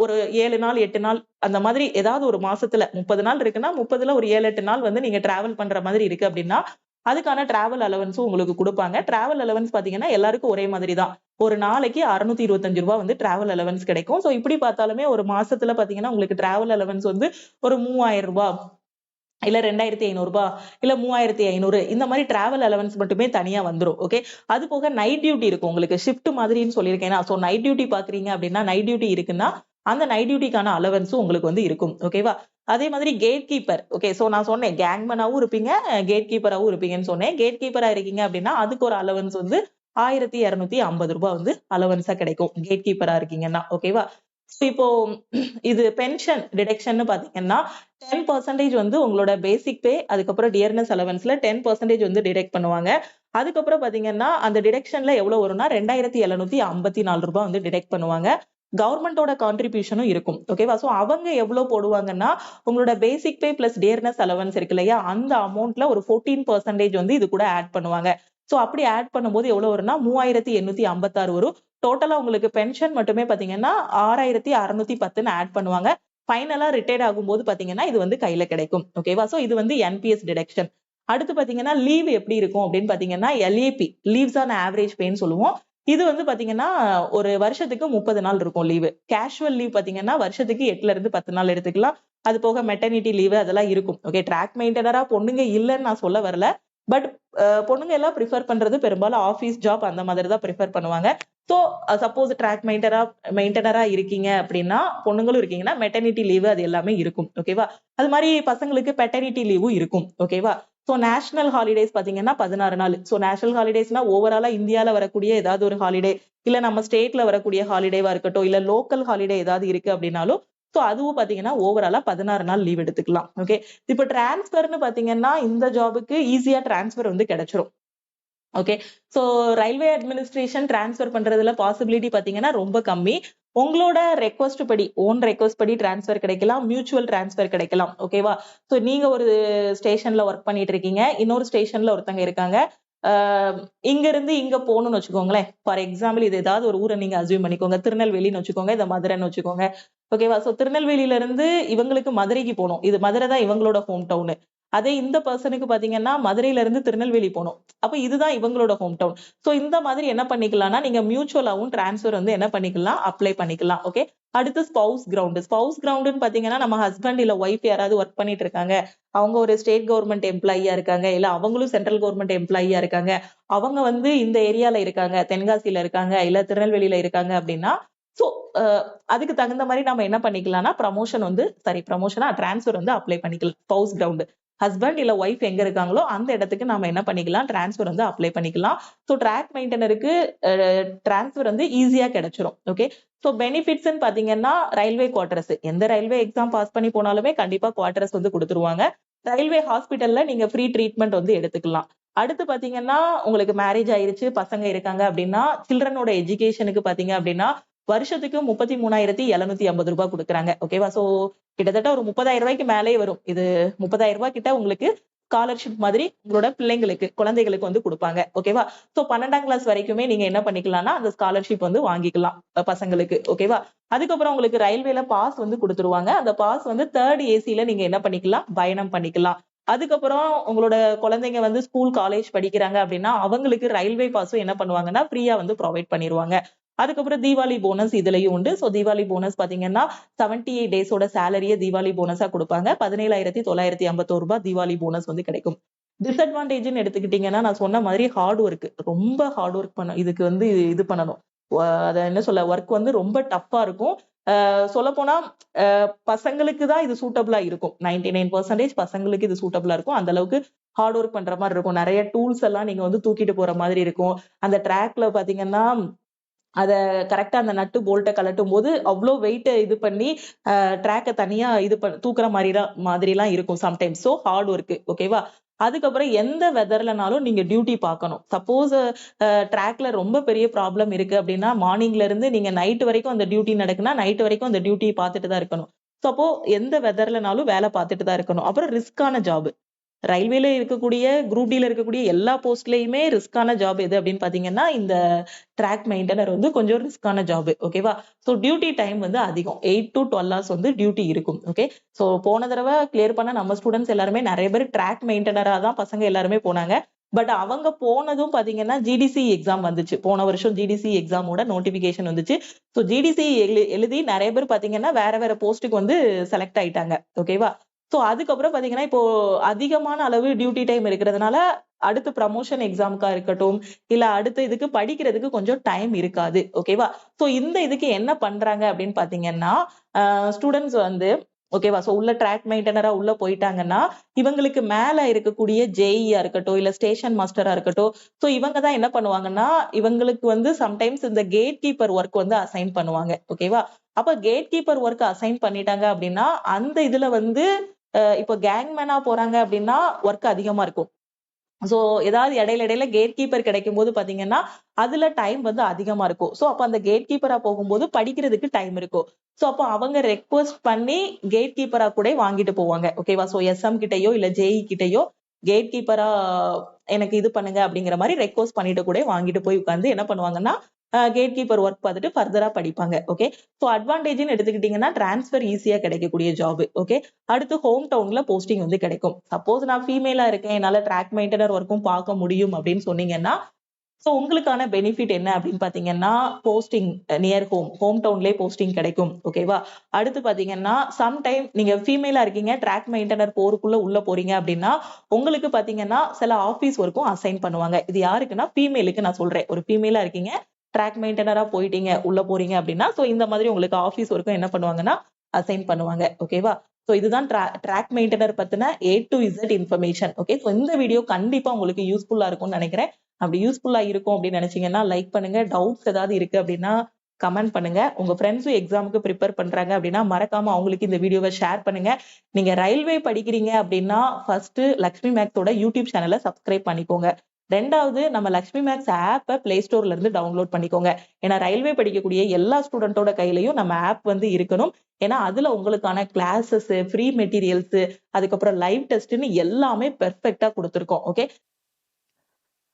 ஒரு 7 நாள், 8 நாள் அந்த மாதிரி ஏதாவது ஒரு மாசத்துல 30 நாள் இருக்குன்னா, 30ல ஒரு 7, 8 நாள் வந்து நீங்க டிராவல் பண்ற மாதிரி இருக்கு அப்படின்னா, அதுக்கான டிராவல் அலவன்ஸும் உங்களுக்கு குடுப்பாங்க. டிராவல் அலவன்ஸ் பாத்தீங்கன்னா, எல்லாருக்கும் ஒரே மாதிரி தான். ஒரு நாளைக்கு ரூ. 625 வந்து டிராவல் அலவன்ஸ் கிடைக்கும். சோ இப்படி பார்த்தாலுமே ஒரு மாசத்துல பாத்தீங்கன்னா, உங்களுக்கு டிராவல் அலவன்ஸ் வந்து ஒரு ரூ. 3000 இல்ல ரூ. 2,500 இல்ல 3,500 இந்த மாரி டிராவல் அலவன்ஸ் மட்டுமே தனியா வந்துரும். ஓகே. அது போக நைட் டியூட்டி இருக்கும். உங்களுக்கு ஷிஃப்ட் மாதிரின்னு சொல்லியிருக்கேனா, சோ நைட் டியூட்டி பாக்குறீங்க அப்படின்னா, நைட் டியூட்டி இருக்குன்னா, அந்த நைட் டியூட்டிக்கான அலவன்ஸும் உங்களுக்கு வந்து இருக்கும். ஓகேவா? அதே மாதிரி கேட் கீப்பர். ஓகே. சோ நான் சொன்னேன் கேங்மேனாவும் இருப்பீங்க, கேட் கீப்பராவும் இருப்பீங்கன்னு சொன்னேன். கேட் கீப்பரா இருக்கீங்க அப்படின்னா, அதுக்கு ஒரு அலவன்ஸ் வந்து ரூ. 1,250 வந்து அலவன்ஸா கிடைக்கும். கேட் கீப்பரா இருக்கீங்கன்னா. ஓகேவா? இப்போ இது பென்ஷன் டிடக்ஷன்னு பாத்தீங்கன்னா, 10% வந்து உங்களோட பேசிக் பே, அதுக்கப்புறம் டியர்னஸ் அலவன்ஸ்ல 10% வந்து டிடக்ட் பண்ணுவாங்க. அதுக்கப்புறம் பாத்தீங்கன்னா, அந்த டிடக்ஷன்ல எவ்வளவு வரும்னா, ரூ. 2,754 வந்து டிடக்ட் பண்ணுவாங்க. கவர்மெண்டோட கான்ட்ரிபியூஷனும் இருக்கும். ஓகேவா? சோ அவங்க எவ்வளவு போடுவாங்கன்னா, உங்களோட பேசிக் பே பிளஸ் டியர்னஸ் அலவன்ஸ் இருக்கு இல்லையா? அந்த அமௌண்ட்ல ஒரு 14% வந்து இது கூட ஆட் பண்ணுவாங்க. சோ அப்படி ஆட் பண்ணும்போது எவ்வளவு வரும்னா, 3,856 வரும். டோட்டலா உங்களுக்கு பென்ஷன் மட்டுமே பாத்தீங்கன்னா, 6,610ன்னு ஆட் பண்ணுவாங்க. ஃபைனலா ரிட்டயர்ட் ஆகும்போது பாத்தீங்கன்னா, இது வந்து கையில கிடைக்கும். ஓகேவா? சோ இது வந்து என்பிஎஸ் டிடக்ஷன். அடுத்து பாத்தீங்கன்னா, லீவ் எப்படி இருக்கும் அப்படின்னு பாத்தீங்கன்னா, எல்ஏபி லீவ்ஸ் ஆன் ஆவரேஜ் பேன்னு சொல்லுவோம். இது வந்து பாத்தீங்கன்னா, ஒரு வருஷத்துக்கு 30 நாள் இருக்கும் லீவு. கேஷுவல் லீவ் பாத்தீங்கன்னா, வருஷத்துக்கு 8ல இருந்து 10 நாள் எடுத்துக்கலாம். அது போக மெட்டர்னிட்டி லீவு அதெல்லாம் இருக்கும். ஓகே. ட்ராக் மெயின்டெய்னரா பொண்ணுங்க இல்லன்னு நான் சொல்ல வரல. பட் பொண்ணுங்க எல்லாம் ப்ரிஃபர் பண்றது பெரும்பாலும் ஆஃபீஸ் ஜாப் அந்த மாதிரி தான் ப்ரிஃபர் பண்ணுவாங்க. ஸோ சப்போஸ் ட்ராக் மெயின்டனரா இருக்கீங்க அப்படின்னா, பொண்ணுங்களும் இருக்கீங்கன்னா மெட்டர்னிட்டி லீவு அது எல்லாமே இருக்கும். ஓகேவா? அது மாதிரி பசங்களுக்கு பெட்டர்னிட்டி லீவும் இருக்கும். ஓகேவா? ஸோ நேஷனல் ஹாலிடேஸ் பாத்தீங்கன்னா 16 நாள். ஸோ நேஷனல் ஹாலிடேஸ்னா ஓவராலா இந்தியால வரக்கூடிய ஏதாவது ஒரு ஹாலிடே, இல்ல நம்ம ஸ்டேட்ல வரக்கூடிய ஹாலிடேவா இருக்கட்டும், இல்ல லோக்கல் ஹாலிடே ஏதாவது இருக்கு அப்படின்னாலும், ஸோ அதுவும் பாத்தீங்கன்னா ஓவராலா 16 நாள் லீவ் எடுத்துக்கலாம். ஓகே. இப்ப டிரான்ஸ்பர்னு பாத்தீங்கன்னா இந்த ஜாபுக்கு ஈஸியா டிரான்ஸ்பர் வந்து கிடைச்சிரும். Okay. So railway administration transfer பண்றதுல பாசிபிலிட்டி பாத்தீங்கன்னா ரொம்ப கம்மி. உங்களோட ரெக்வஸ்ட் படி, ஓன் ரெக்வஸ்ட் படி டிரான்ஸ்பர் கிடைக்கலாம், மியூச்சுவல் டிரான்ஸ்பர் கிடைக்கலாம். ஓகேவா? சோ நீங்க ஒரு ஸ்டேஷன்ல ஒர்க் பண்ணிட்டு இருக்கீங்க, இன்னொரு ஸ்டேஷன்ல ஒருத்தங்க இருக்காங்க. இங்க இருந்து இங்க போகணும்னு வச்சுக்கோங்களேன். ஃபார் எக்ஸாம்பிள் இது ஏதாவது ஒரு ஊரை நீங்க அசியூம் பண்ணிக்கோங்க. திருநெல்வேலின்னு வச்சுக்கோங்க, இதை மதுரைன்னு வச்சுக்கோங்க. ஓகேவா? சோ திருநெல்வேலியில இருந்து இவங்களுக்கு மதுரைக்கு போகணும். இது மதுரை தான் இவங்களோட ஹோம் டவுன். அதே இந்த பர்சனுக்கு பாத்தீங்கன்னா மதுரையில இருந்து திருநெல்வேலி போகணும். அப்ப இதுதான் இவங்களோட ஹோம் டவுன். சோ இந்த மாதிரி என்ன பண்ணிக்கலாம்னா, நீங்க மியூச்சுவலாவும் டிரான்ஸ்பர் வந்து என்ன பண்ணிக்கலாம், அப்ளை பண்ணிக்கலாம். ஓகே. அடுத்து ஸ்பவுஸ் கிரவுண்ட். ஸ்பவுஸ் கிரவுண்ட்னு பாத்தீங்கன்னா நம்ம ஹஸ்பண்ட் இல்ல ஒய்ஃப் யாராவது ஒர்க் பண்ணிட்டு இருக்காங்க, அவங்க ஒரு ஸ்டேட் கவர்மெண்ட் எம்ப்ளாயியா இருக்காங்க, இல்ல அவங்களும் சென்ட்ரல் கவர்மெண்ட் எம்ப்ளாயியா இருக்காங்க, அவங்க வந்து இந்த ஏரியால இருக்காங்க, தென்காசியில இருக்காங்க, இல்ல திருநெல்வேலியில இருக்காங்க அப்படின்னா, சோ அதுக்கு தகுந்த மாதிரி நம்ம என்ன பண்ணிக்கலாம்னா ப்ரமோஷனா டிரான்ஸ்பர் வந்து அப்ளை பண்ணிக்கலாம். Spouse ground. ஹஸ்பண்ட் இல்ல ஒய்ஃப் எங்க இருக்காங்களோ அந்த இடத்துக்கு நாம என்ன பண்ணிக்கலாம், டிரான்ஸ்பர் வந்து அப்ளை பண்ணிக்கலாம். ஸோ ட்ராக் மெயின்டனருக்கு டிரான்ஸ்பர் வந்து ஈஸியா கிடைச்சிரும். ஓகே. ஸோ பெனிஃபிட்ஸ் பாத்தீங்கன்னா ரயில்வே குவார்டர்ஸ், எந்த ரயில்வே எக்ஸாம் பாஸ் பண்ணி போனாலுமே கண்டிப்பா குவார்டர்ஸ் வந்து கொடுத்துருவாங்க. ரயில்வே ஹாஸ்பிட்டல்ல நீங்க ஃப்ரீ ட்ரீட்மெண்ட் வந்து எடுத்துக்கலாம். அடுத்து பாத்தீங்கன்னா உங்களுக்கு மேரேஜ் ஆயிருச்சு, பசங்க இருக்காங்க அப்படின்னா சில்ட்ரனோட எஜுகேஷனுக்கு பாத்தீங்க அப்படின்னா வருஷத்துக்கு 33,750 ரூபாய் கொடுக்குறாங்க. ஓகேவா? சோ கிட்டத்தட்ட ஒரு 30,000 ரூபாய்க்கு மேலேயே வரும். இது 30,000 ரூபாய் கிட்ட உங்களுக்கு ஸ்காலர்ஷிப் மாதிரி உங்களோட பிள்ளைங்களுக்கு, குழந்தைகளுக்கு வந்து கொடுப்பாங்க. ஓகேவா? சோ 12ஆம் கிளாஸ் வரைக்குமே நீங்க என்ன பண்ணிக்கலாம்னா அந்த ஸ்காலர்ஷிப் வந்து வாங்கிக்கலாம் பசங்களுக்கு. ஓகேவா? அதுக்கப்புறம் உங்களுக்கு ரயில்வேல பாஸ் வந்து கொடுத்துருவாங்க. அந்த பாஸ் வந்து 3rd ஏசில நீங்க என்ன பண்ணிக்கலாம், பயணம் பண்ணிக்கலாம். அதுக்கப்புறம் உங்களோட குழந்தைங்க வந்து ஸ்கூல், காலேஜ் படிக்கிறாங்க அப்படின்னா அவங்களுக்கு ரயில்வே பாஸும் என்ன பண்ணுவாங்கன்னா ஃப்ரீயா வந்து ப்ரொவைட் பண்ணிடுவாங்க. அதுக்கப்புறம் தீபாவளி போனஸ் இதுலயும் உண்டு. சோ தீபாவளி போனஸ் பாத்தீங்கன்னா 78 டேஸோட சேலரிய தீபாவளி போனஸா கொடுப்பாங்க. 17,951 ரூபாய் தீபாவளி போனஸ் வந்து கிடைக்கும். டிஸ்அட்வான்டேஜ்னு எடுத்துக்கிட்டீங்கன்னா நான் சொன்ன மாதிரி ஹார்ட் ஒர்க், ரொம்ப ஹார்ட் ஒர்க் பண்ணும். இதுக்கு வந்து இது பண்ணணும். அத என்ன சொல்ல, ஒர்க் வந்து ரொம்ப டஃப்பா இருக்கும். சொல்ல போனா பசங்களுக்கு தான் இது சூட்டபிளா இருக்கும். 99% பசங்களுக்கு இது சூட்டபிளா இருக்கும். அந்த அளவுக்கு ஹார்ட் ஒர்க் பண்ற மாதிரி இருக்கும். நிறைய டூல்ஸ் எல்லாம் நீங்க வந்து தூக்கிட்டு போற மாதிரி இருக்கும். அந்த ட்ராக்ல பாத்தீங்கன்னா அத கரெக்டா அந்த நட்டு போல்ட்ட கழட்டும் போது அவ்வளோ வெயிட்ட இது பண்ணி ட்ராக்க தனியா தூக்குற மாதிரிலாம் இருக்கும் சம்டைம்ஸ். So hard work. ஓகேவா? அதுக்கப்புறம் எந்த வெதர்லனாலும் நீங்க டியூட்டி பார்க்கணும். சப்போஸ் ட்ராக்ல ரொம்ப பெரிய ப்ராப்ளம் இருக்கு அப்படின்னா மார்னிங்ல இருந்து நீங்க நைட் வரைக்கும் அந்த டியூட்டி நடக்குன்னா நைட் வரைக்கும் அந்த டியூட்டி பார்த்துட்டு தான் இருக்கணும். ஸோ அப்போ எந்த வெதர்லனாலும் வேலை பார்த்துட்டு தான் இருக்கணும். அப்புறம் ரிஸ்கான ஜாப். ரயில்வேல இருக்கக்கூடிய குரூப் டில இருக்கக்கூடிய எல்லா போஸ்ட்லயுமே ரிஸ்கான ஜாப் எது அப்படின்னு பாத்தீங்கன்னா இந்த ட்ராக் மெயின்டனர் வந்து கொஞ்சம் ரிஸ்கான ஜாப். ஓகேவா? சோ டியூட்டி டைம் வந்து அதிகம். 8 to 12 hours வந்து டியூட்டி இருக்கும். ஓகே. சோ போன தடவை கிளியர் பண்ண நம்ம ஸ்டூடெண்ட்ஸ் எல்லாருமே நிறைய பேர் ட்ராக் மெயின்டனரா தான் பசங்க எல்லாருமே போனாங்க. பட் அவங்க போனதும் பாத்தீங்கன்னா ஜிடிசி எக்ஸாம் வந்துச்சு. போன வருஷம் ஜிடிசி எக்ஸாமோட நோட்டிபிகேஷன் வந்துச்சு. சோ ஜிடிசி எழுதி நிறைய பேர் பாத்தீங்கன்னா வேற வேற போஸ்ட்டுக்கு வந்து செலக்ட் ஆயிட்டாங்க. ஓகேவா? சோ அதுக்கப்புறம் பாத்தீங்கன்னா இப்போ அதிகமான அளவு டியூட்டி டைம் இருக்கிறதுனால அடுத்து ப்ரமோஷன் எக்ஸாமுக்கா இருக்கட்டும், இல்ல அடுத்த இதுக்கு படிக்கிறதுக்கு கொஞ்சம் டைம் இருக்காது. ஓகேவா? சோ இந்த இதுக்கு என்ன பண்றாங்க அப்படின்னு பாத்தீங்கன்னா ஸ்டூடெண்ட்ஸ் வந்து ஓகேவா? சோ உள்ள ட்ராக் மெயின்டனரா உள்ள போயிட்டாங்கன்னா இவங்களுக்கு மேல இருக்கக்கூடிய ஜேஇயா இருக்கட்டும், இல்ல ஸ்டேஷன் மாஸ்டரா இருக்கட்டும், சோ இவங்க தான் என்ன பண்ணுவாங்கன்னா இவங்களுக்கு வந்து சம்டைம்ஸ் இந்த கேட் கீப்பர் ஒர்க் வந்து அசைன் பண்ணுவாங்க. ஓகேவா? அப்ப கேட் கீப்பர் ஒர்க் அசைன் பண்ணிட்டாங்க அப்படின்னா அந்த இதுல வந்து இப்போ கேங்மேனா போறாங்க அப்படின்னா ஒர்க் அதிகமா இருக்கும். சோ ஏதாவது இடையில கேட் கீப்பர் கிடைக்கும் போது பாத்தீங்கன்னா அதுல டைம் வந்து அதிகமா இருக்கும். சோ அப்ப அந்த கேட் கீப்பரா போகும்போது படிக்கிறதுக்கு டைம் இருக்கும். சோ அப்போ அவங்க ரெக்வஸ்ட் பண்ணி கேட் கீப்பரா கூட வாங்கிட்டு போவாங்க. ஓகேவா? சோ எஸ்எம் கிட்டயோ இல்ல ஜேஇ கிட்டயோ கேட் கீப்பரா எனக்கு இது பண்ணுங்க அப்படிங்கிற மாதிரி ரெக்வஸ்ட் பண்ணிட்டு கூட வாங்கிட்டு போய் உட்கார்ந்து என்ன பண்ணுவாங்கன்னா கேட் கீப்பர் ஒர்க் பார்த்துட்டு ஃபர்தரா படிப்பாங்க. ஓகே. சோ அட்வான்டேஜ்னு எடுத்துக்கிட்டீங்கன்னா டிரான்ஸ்பர் ஈஸியா கிடைக்கக்கூடிய ஜாப். ஓகே. அடுத்து ஹோம் டவுன்ல போஸ்டிங் வந்து கிடைக்கும். சப்போஸ் நான் ஃபீமேலா இருக்கேன், என்னால ட்ராக் மெயின்டனர் ஒர்க்கும் பார்க்க முடியும் அப்படின்னு சொன்னீங்கன்னா ஸோ உங்களுக்கான பெனிஃபிட் என்ன அப்படின்னு பாத்தீங்கன்னா, போஸ்டிங் நியர் ஹோம் டவுன்லேயே போஸ்டிங் கிடைக்கும். ஓகேவா? அடுத்து பாத்தீங்கன்னா, சம்டைம் நீங்க ஃபீமேலா இருக்கீங்க, ட்ராக் மெயின்டெனர் உள்ள போறீங்க அப்படின்னா, உங்களுக்கு பாத்தீங்கன்னா சில ஆஃபீஸ் ஒர்க்கும் அசைன் பண்ணுவாங்க. இது யாருக்குன்னா ஃபீமேலுக்கு நான் சொல்றேன். ஒரு ஃபீமேலா இருக்கீங்க, ட்ராக் மெயின்டெனரா போயிட்டீங்க, உள்ள போறீங்க அப்படின்னா, ஸோ இந்த மாதிரி உங்களுக்கு ஆஃபீஸ் ஒர்க்கும் என்ன பண்ணுவாங்கன்னா அசைன் பண்ணுவாங்க. ஓகேவா? ஸோ இதுதான் ட்ராக் மெயின்டெனர் பத்தின A to Z information. Okay, so இந்த வீடியோ கண்டிப்பா உங்களுக்கு யூஸ்ஃபுல்லா இருக்கும்னு நினைக்கிறேன். அப்படி யூஸ்ஃபுல்லா இருக்கும் அப்படின்னு நினைச்சீங்கன்னா லைக் பண்ணுங்க. டவுட்ஸ் ஏதாவது இருக்கு அப்படின்னா கமெண்ட் பண்ணுங்க. உங்க ஃப்ரெண்ட்ஸும் எக்ஸாமுக்கு ப்ரிப்பேர் பண்றாங்க அப்படின்னா மறக்காம அவங்களுக்கு இந்த வீடியோவை ஷேர் பண்ணுங்க. நீங்க ரயில்வே படிக்கிறீங்க அப்படின்னா ஃபர்ஸ்ட் லக்ஷ்மி மேக்ஸோட யூடியூப் சேனலை சப்ஸ்கிரைப் பண்ணிக்கோங்க. ரெண்டாவது நம்ம லக்ஷ்மி மேக்ஸ் ஆப்பை பிளே ஸ்டோர்ல இருந்து டவுன்லோட் பண்ணிக்கோங்க. ஏன்னா ரயில்வே படிக்கக்கூடிய எல்லா ஸ்டூடெண்டோட கையிலையும் நம்ம ஆப் வந்து இருக்கணும். ஏன்னா அதுல உங்களுக்கான கிளாஸஸ், ஃப்ரீ மெட்டீரியல்ஸ், அதுக்கப்புறம் லைவ் டெஸ்ட்னு எல்லாமே பெர்ஃபெக்ட்டா கொடுத்துருக்கோம். ஓகே,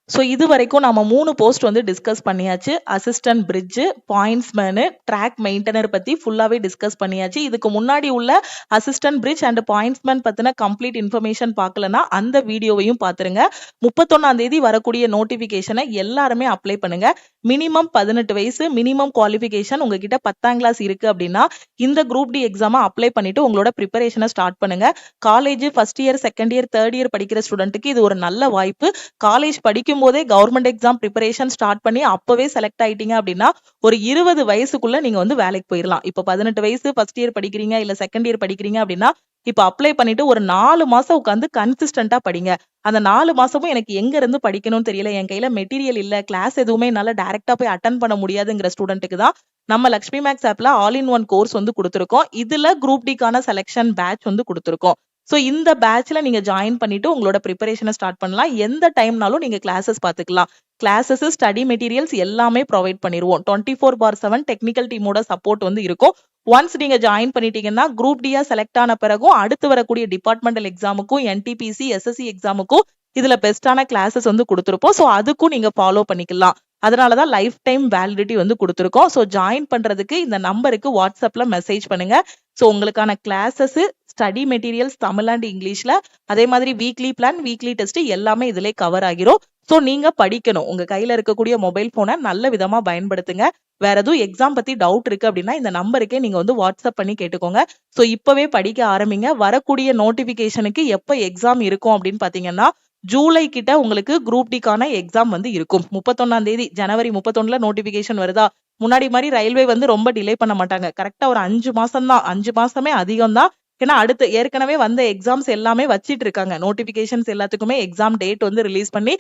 ஸோ இது வரைக்கும் நம்ம 3 போஸ்ட் வந்து டிஸ்கஸ் பண்ணியாச்சு. அசிஸ்டன்ட் பிரிட்ஜ், பாயிண்ட்ஸ்மேனு, ட்ராக் மெயின்டெனர் பத்தி ஃபுல்லாவே டிஸ்கஸ் பண்ணியாச்சு. இதுக்கு முன்னாடி உள்ள அசிஸ்டன்ட் பிரிட்ஜ் அண்ட் பாயிண்ட்ஸ்மேன் பத்தின கம்ப்ளீட் இன்ஃபர்மேஷன் பார்க்கலனா அந்த வீடியோவையும் பார்த்துருங்க. 31ஆம் தேதி வரக்கூடிய நோட்டிபிகேஷனை எல்லாருமே அப்ளை பண்ணுங்க. மினிமம் 18 வயசு, மினிமம் குவாலிஃபிகேஷன், உங்ககிட்ட 10ஆம் கிளாஸ் இருக்கு அப்படின்னா இந்த குரூப் டி எக்ஸாமை அப்ளை பண்ணிட்டு உங்களோட ப்ரிப்பரேஷனை ஸ்டார்ட் பண்ணுங்க. College first year, second year, third year படிக்கிற ஸ்டூடெண்ட்டுக்கு இது ஒரு நல்ல வாய்ப்பு. காலேஜ் படிக்கும் போதே கவர்மெண்ட் எக்ஸாம் ப்ரிப்பரேஷன் ஸ்டார்ட் பண்ணி அப்பவே செலக்ட் ஆயிட்டீங்க அப்படின்னா ஒரு 20 வயசுக்குள்ள நீங்க வந்து வேலைக்கு போயிடலாம். இப்ப 18 வயசு ஃபர்ஸ்ட் இயர் படிக்கிறீங்க இல்ல செகண்ட் இயர் படிக்கிறீங்க அப்படின்னா இப்ப அப்ளை பண்ணிட்டு ஒரு 4 மாசம் உட்காந்து கன்சிஸ்டன்டா படிங்க. அந்த 4 மாசமும் எனக்கு எங்க இருந்து படிக்கணும்னு தெரியல, என் கையில மெட்டீரியல் இல்ல, கிளாஸ் எதுவுமே என்னால டைரக்டா போய் அட்டன் பண்ண முடியாதுங்கிற ஸ்டூடெண்ட்டுக்கு தான் நம்ம லக்ஷ்மி மேக்ஸ் ஆப்ல ஆல் இன் ஒன் கோர்ஸ் வந்து கொடுத்துருக்கோம். இதுல குரூப் டிக்கான செலக்ஷன் பேட்ச் வந்து கொடுத்துருக்கோம். ஸோ இந்த பேட்ச்ல நீங்க ஜாயின் பண்ணிட்டு உங்களோட ப்ரிப்பரேஷனை ஸ்டார்ட் பண்ணலாம். எந்த டைம்னாலும் நீங்க கிளாஸஸ் பார்த்துக்கலாம். கிளாஸஸ், ஸ்டடி மெட்டீரியல்ஸ் எல்லாமே ப்ரொவைட் பண்ணிடுவோம். 24/7 டெக்னிக்கல் டீமோட சப்போர்ட் வந்து இருக்கும். ஒன்ஸ் நீங்க ஜாயின் பண்ணிட்டீங்கன்னா குரூப் டியா செலக்ட் ஆன பிறகும் அடுத்து வரக்கூடிய டிபார்ட்மெண்டல் எக்ஸாமுக்கும், என்டிபிசி, எஸ்எஸ்சி எக்ஸாமுக்கும் இதுல பெஸ்டான கிளாஸஸ் வந்து கொடுத்துருப்போம். ஸோ அதுக்கும் நீங்க ஃபாலோ பண்ணிக்கலாம். அதனாலதான் லைஃப் டைம் வேலிடிட்டி வந்து கொடுத்துருக்கோம். ஸோ ஜாயின் பண்றதுக்கு இந்த நம்பருக்கு வாட்ஸ்அப்ல மெசேஜ் பண்ணுங்க. ஸோ உங்களுக்கான classes, study materials Tamil and இங்கிலீஷ்ல, அதே மாதிரி வீக்லி பிளான், வீக்லி டெஸ்ட் எல்லாமே இதுல கவர் ஆகிரும். ஸோ நீங்க படிக்கணும். உங்க கையில இருக்கக்கூடிய மொபைல் போனை நல்ல விதமா பயன்படுத்துங்க. வேற எதுவும் எக்ஸாம் பத்தி டவுட் இருக்கு அப்படின்னா இந்த நம்பருக்கே நீங்க வந்து வாட்ஸ்அப் பண்ணி கேட்டுக்கோங்க. ஸோ இப்பவே படிக்க ஆரம்பிங்க. வரக்கூடிய நோட்டிபிகேஷனுக்கு எப்ப எக்ஸாம் இருக்கும் அப்படின்னு பாத்தீங்கன்னா ஜூலை கிட்ட உங்களுக்கு குரூப் டிக்கான எக்ஸாம் வந்து இருக்கும். 31ஆம் தேதி ஜனவரி 31ல நோட்டிபிகேஷன் வருதா? முன்னாடி மாதிரி ரயில்வே வந்து ரொம்ப டிலே பண்ண மாட்டாங்க. கரெக்டா ஒரு 5 மாசம் தான், 5 மாசமே அதிகம் தான். ஏன்னா அடுத்து ஏற்கனவே வந்த எக்ஸாம்ஸ் எல்லாமே வச்சிட்டு இருக்காங்க. நோட்டிபிகேஷன்ஸ் எல்லாத்துக்குமே எக்ஸாம் டேட் வந்து ரிலீஸ் பண்ணி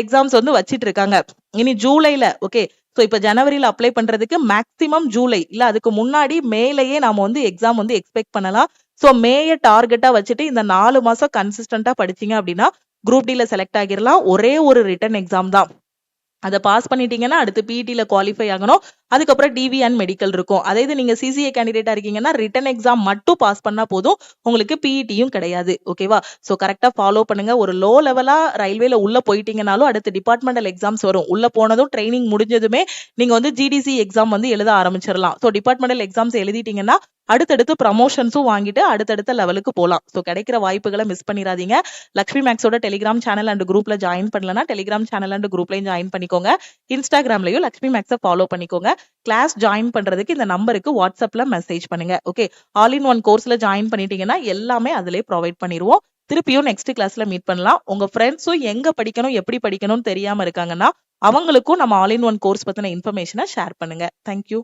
எக்ஸாம்ஸ் வந்து வச்சிட்டு இருக்காங்க. இனி ஜூலைல ஓகே. ஸோ இப்ப ஜனவரியில அப்ளை பண்றதுக்கு மேக்சிமம் ஜூலை இல்ல அதுக்கு முன்னாடி மேலேயே நாம வந்து எக்ஸாம் வந்து எக்ஸ்பெக்ட் பண்ணலாம். ஸோ மேய டார்கெட்டா வச்சுட்டு இந்த 4 மாசம் கன்சிஸ்டன்டா படிச்சீங்க அப்படின்னா குரூப் டில செலக்ட் ஆகிரலாம். ஒரே ஒரு ரிட்டன் எக்ஸாம் தான். அதை பாஸ் பண்ணிட்டீங்கன்னா அடுத்து பிஇடில குவாலிஃபை ஆகணும். அதுக்கப்புறம் டிவி அண்ட் மெடிக்கல் இருக்கும். அதே இது நீங்க சிசிஏ கேண்டிடேட்டா இருக்கீங்கன்னா ரிட்டன் எக்ஸாம் மட்டும் பாஸ் பண்ணா போதும், உங்களுக்கு பிஇடியும் கிடையாது. ஓகேவா? ஸோ கரெக்டா ஃபாலோ பண்ணுங்க. ஒரு லோ லெவலா ரயில்வேல உள்ள போயிட்டீங்கனாலும் அடுத்து டிபார்ட்மெண்டல் எக்ஸாம்ஸ் வரும். உள்ள போனதும் ட்ரைனிங் முடிஞ்சதுமே நீங்க வந்து ஜிடிசி எக்ஸாம் வந்து எழுத ஆரம்பிச்சிடலாம். ஸோ டிபார்ட்மெண்டல் எக்ஸாம்ஸ் எழுதிட்டீங்கன்னா அடுத்தடுத்து ப்ரமோஷன்ஸும் வாங்கிட்டு அடுத்தடுத்த லெவலுக்கு போகலாம். ஸோ கிடைக்கிற வாய்ப்புகளை மிஸ் பண்ணிடாதீங்க. லக்ஷ்மி மேக்ஸோட டெலிகிராம் சேனல் அண்ட் குரூப்ல ஜாயின் பண்ணலன்னா டெலிகிராம் சேனல் அண்ட் குரூப்லயும் ஜாயின் பண்ணிக்கோங்க. இன்ஸ்டாகிராம்லயும் லக்ஷ்மி மேக்ஸை ஃபாலோ பண்ணிக்கோங்க. கிளாஸ் ஜாயின் பண்றதுக்கு இந்த நம்பருக்கு வாட்ஸ்அப்ல மெசேஜ் பண்ணுங்க. ஓகே, ஆல் இன் ஒன் கோர்ஸ்ல ஜாயின் பண்ணிட்டீங்கன்னா எல்லாமே அதிலே ப்ரொவைட் பண்ணிடுவோம். திருப்பியும் நெக்ஸ்ட் கிளாஸ்ல மீட் பண்ணலாம். உங்க ஃப்ரெண்ட்ஸும் எங்க படிக்கணும், எப்படி படிக்கணும்னு தெரியாம இருக்காங்கன்னா அவங்களுக்கும் நம்ம ஆல் இன் ஒன் கோர்ஸ் பத்தின இன்ஃபர்மேஷனை ஷேர் பண்ணுங்க. தேங்க்யூ.